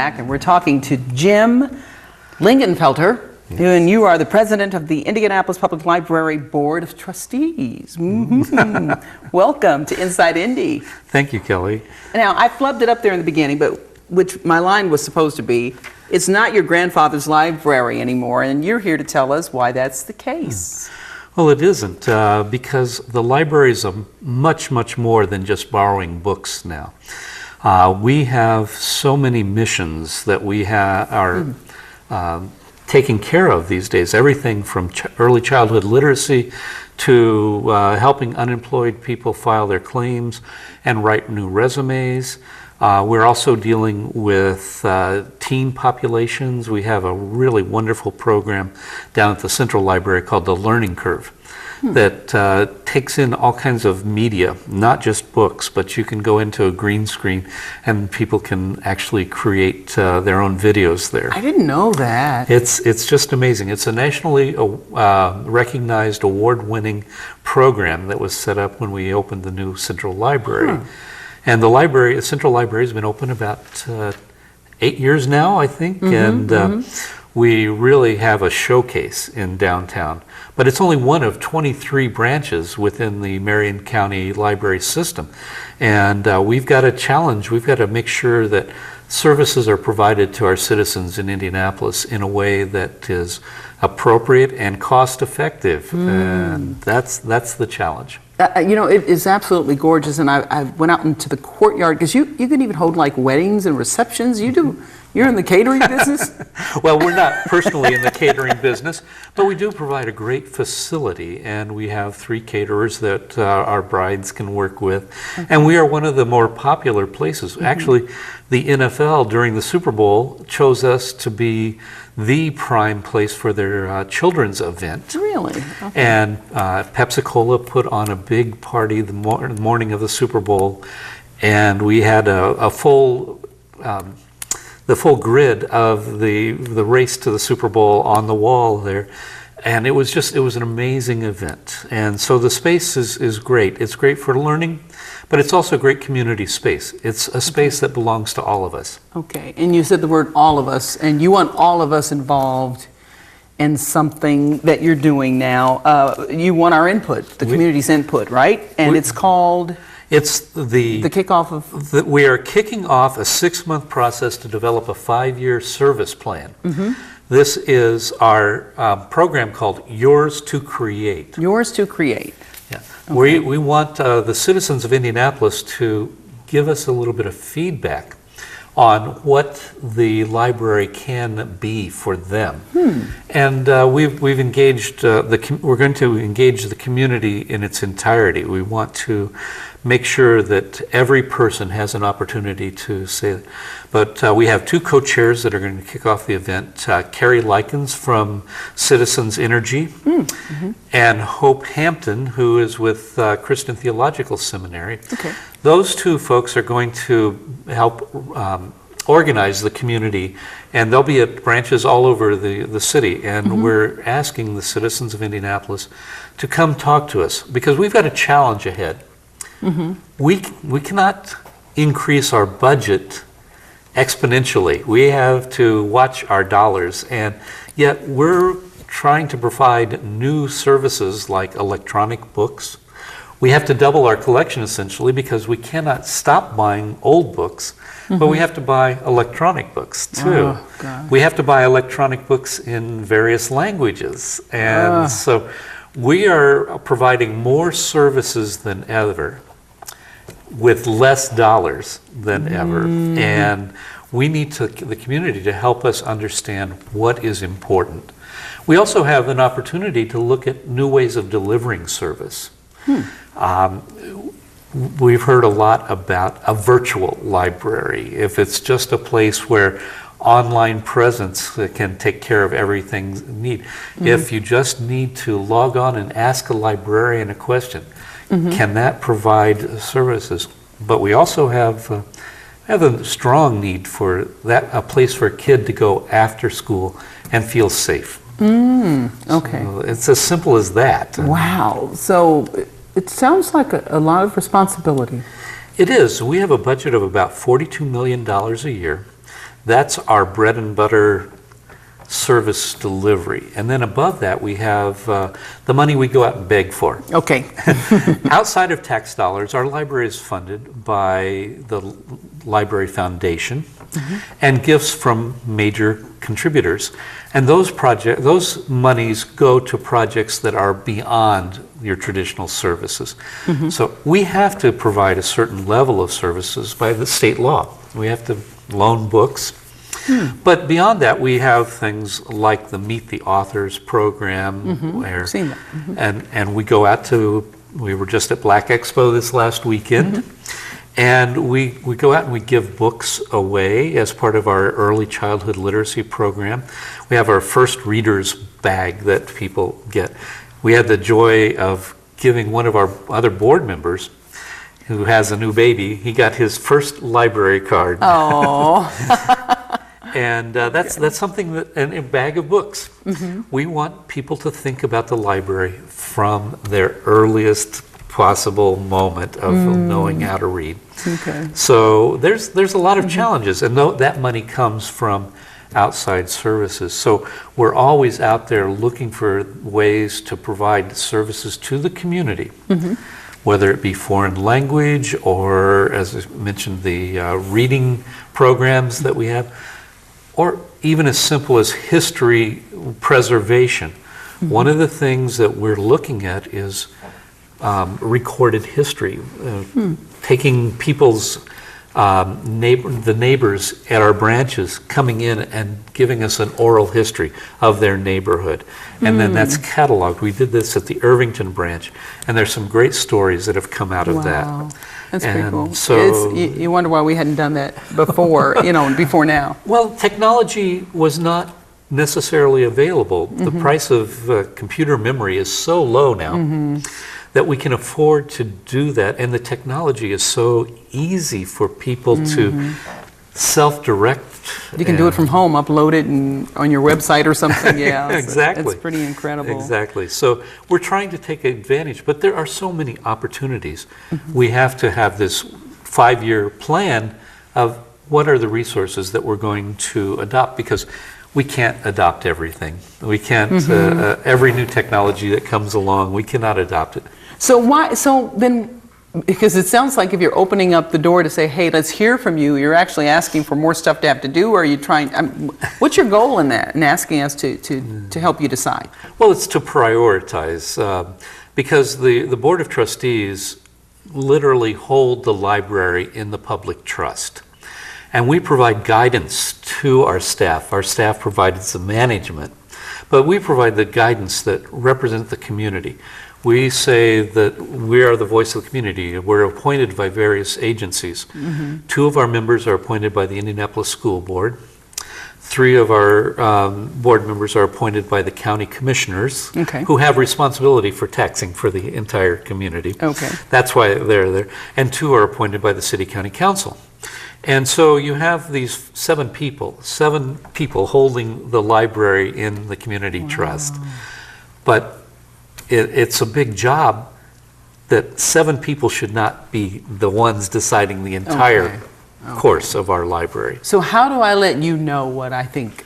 back, and we're talking to Jim Lingenfelter, and you are the president of the Indianapolis Public Library Board of Trustees. Welcome to Inside Indy. Thank you, Kelly. Now, I flubbed it up there in the beginning, but which my line was supposed to be, it's not your grandfather's library anymore, and you're here to tell us why that's the case. Well, it isn't, because the library is much, much more than just borrowing books now. We have so many missions that we are taking care of these days. Everything from early childhood literacy to helping unemployed people file their claims and write new resumes. We're also dealing with teen populations. We have a really wonderful program down at the Central Library called the Learning Curve that takes in all kinds of media, not just books, but you can go into a green screen and people can actually create their own videos there. I didn't know that. It's just amazing. It's a nationally recognized award-winning program that was set up when we opened the new Central Library. And the Central Library has been open about 8 years now, I think, we really have a showcase in downtown. But it's only one of 23 branches within the Marion County Library system. And we've got a challenge. We've got to make sure that services are provided to our citizens in Indianapolis in a way that is appropriate and cost-effective. And that's the challenge. You know, it is absolutely gorgeous, and I went out into the courtyard, because you can even hold like weddings and receptions. You're in the catering business? Well, we're not personally in the catering business, but we do provide a great facility, and we have 3 caterers that our brides can work with, and we are one of the more popular places. Actually, the NFL during the Super Bowl chose us to be the prime place for their children's event. Really? Okay. And Pepsi-Cola put on a big party the morning of the Super Bowl, and we had a full the full grid of the race to the Super Bowl on the wall there. And it was an amazing event. And so the space is great. It's great for learning, but it's also a great community space. It's a space that belongs to all of us. Okay, and you said the word all of us, and you want all of us involved in something that you're doing now. You want our input, the community's input, right? And it's called? It's the kickoff of? We are kicking off a 6-month process to develop a 5-year service plan. This is our program called Yours to Create. Yours to Create. Yeah. Okay. We want the citizens of Indianapolis to give us a little bit of feedback on what the library can be for them. And we've engaged, we're going to engage the community in its entirety. We want to make sure that every person has an opportunity to say that. But we have 2 co-chairs that are going to kick off the event, Carrie Likens from Citizens Energy, and Hope Hampton, who is with Christian Theological Seminary. Okay. Those 2 folks are going to help organize the community, and they'll be at branches all over the city, and we're asking the citizens of Indianapolis to come talk to us, because we've got a challenge ahead. We cannot increase our budget exponentially. We have to watch our dollars, and yet we're trying to provide new services like electronic books. We have to double our collection essentially, because we cannot stop buying old books, but we have to buy electronic books too. We have to buy electronic books in various languages, and so we are providing more services than ever with less dollars than ever, and we need the community to help us understand what is important. We also have an opportunity to look at new ways of delivering service. We've heard a lot about a virtual library. If it's just a place where online presence can take care of everything you need. If you just need to log on and ask a librarian a question, can that provide services? But we also have a strong need for that, a place for a kid to go after school and feel safe. Okay. So it's as simple as that. Wow. So it sounds like a lot of responsibility. It is. We have a budget of about $42 million a year That's our bread and butter service delivery. And then above that, we have the money we go out and beg for. Okay. Outside of tax dollars, our library is funded by the Library Foundation and gifts from major contributors. And those monies go to projects that are beyond your traditional services. So we have to provide a certain level of services by the state law. We have to loan books. But beyond that, we have things like the Meet the Authors program, where, Seen that. and we go out to, we were just at Black Expo this last weekend, and we go out and we give books away as part of our early childhood literacy program. We have our first reader's bag that people get. We had the joy of giving one of our other board members who has a new baby, he got his first library card. Oh. And that's something that, and a bag of books. We want people to think about the library from their earliest possible moment of knowing how to read. Okay. So there's a lot of challenges, and that money comes from outside services. So we're always out there looking for ways to provide services to the community, whether it be foreign language or, as I mentioned, the reading programs that we have, or even as simple as history preservation. One of the things that we're looking at is recorded history, taking people's the neighbors at our branches coming in and giving us an oral history of their neighborhood. And then that's cataloged. We did this at the Irvington branch, and there's some great stories that have come out of that. That's pretty cool. So you wonder why we hadn't done that before, before now. Well, technology was not necessarily available. The price of computer memory is so low now that we can afford to do that, and the technology is so easy for people to self-direct. You can do it from home, upload it on your website or something. Yeah, exactly. It's pretty incredible. Exactly. So we're trying to take advantage, but there are so many opportunities. We have to have this 5-year plan of what are the resources that we're going to adopt, because we can't adopt everything. We can't, every new technology that comes along, we cannot adopt it. So then, because it sounds like if you're opening up the door to say, hey, let's hear from you, you're actually asking for more stuff to have to do, or are you trying, what's your goal in that, in asking us to help you decide? Well, it's to prioritize, because the Board of Trustees literally hold the library in the public trust. And we provide guidance to our staff. Our staff provides the management, but we provide the guidance that represent the community. We say that we are the voice of the community. We're appointed by various agencies. 2 of our members are appointed by the Indianapolis School Board. 3 of our board members are appointed by the county commissioners, who have responsibility for taxing for the entire community. That's why they're there. And 2 are appointed by the city county council. And so you have these 7 people holding the library in the community trust. But it's a big job that 7 people should not be the ones deciding the entire course of our library. So how do I let you know what I think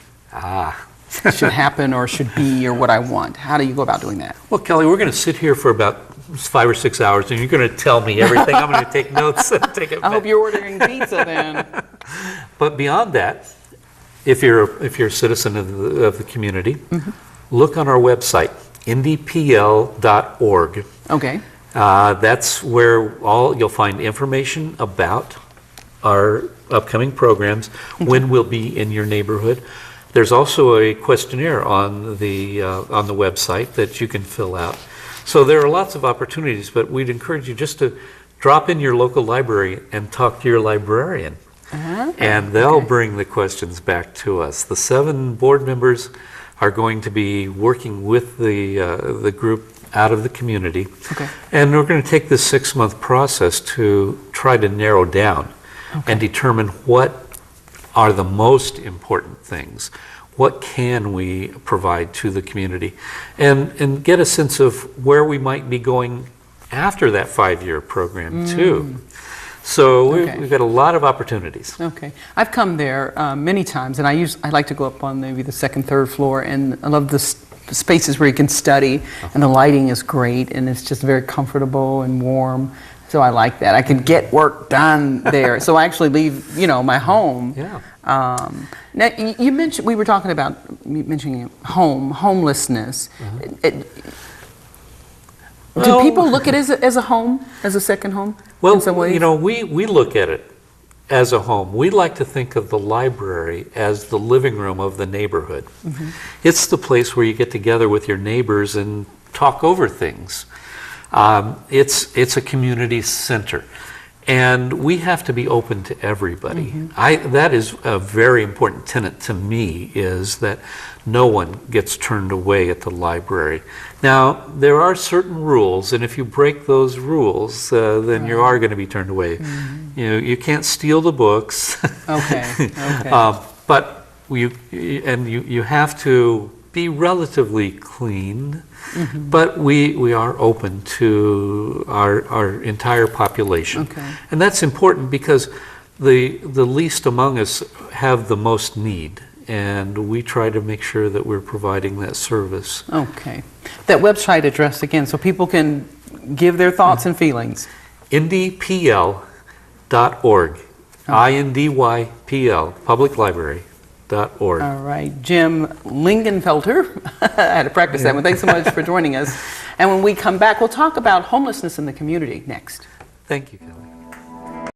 should happen or should be or what I want? How do you go about doing that? Well, Kelly, we're going to sit here for about 5 or 6 hours, and you're going to tell me everything. I'm going to take notes and take it back. I hope you're ordering pizza then. But beyond that, if you're a citizen of the community, look on our website, indypl.org. Okay. That's where you'll find information about our upcoming programs, when we'll be in your neighborhood. There's also a questionnaire on the website that you can fill out. So there are lots of opportunities, but we'd encourage you just to drop in your local library and talk to your librarian. And they'll bring the questions back to us. The 7 board members are going to be working with the group out of the community. And we're going to take this 6-month process to try to narrow down and determine what are the most important things. What can we provide to the community? And get a sense of where we might be going after that 5-year program too. So Okay. we've got a lot of opportunities. Okay. I've come there many times, and I like to go up on maybe the second, third floor, and I love the spaces where you can study, and the lighting is great, and it's just very comfortable and warm. So I like that. I could get work done there. So I actually leave, my home. Yeah. Now, you mentioned, we were talking about, mentioning homelessness. Do people look at it as a home, as a second home, Well, in some ways? we look at it as a home. We like to think of the library as the living room of the neighborhood. Mm-hmm. It's the place where you get together with your neighbors and talk over things. It's a community center, and we have to be open to everybody. Mm-hmm. That is a very important tenet to me, is that no one gets turned away at the library. Now, there are certain rules, and if you break those rules, then you are going to be turned away. Mm-hmm. You can't steal the books. Okay. But you have to be relatively clean. Mm-hmm. But we are open to our entire population. Okay. And that's important because the least among us have the most need, and we try to make sure that we're providing that service. Okay. That website address again, so people can give their thoughts and feelings. IndyPL.org. INDYPL, Public Library. .org. All right, Jim Lingenfelter. I had to practice that one. Thanks so much for joining us. And when we come back, we'll talk about homelessness in the community next. Thank you, Kelly.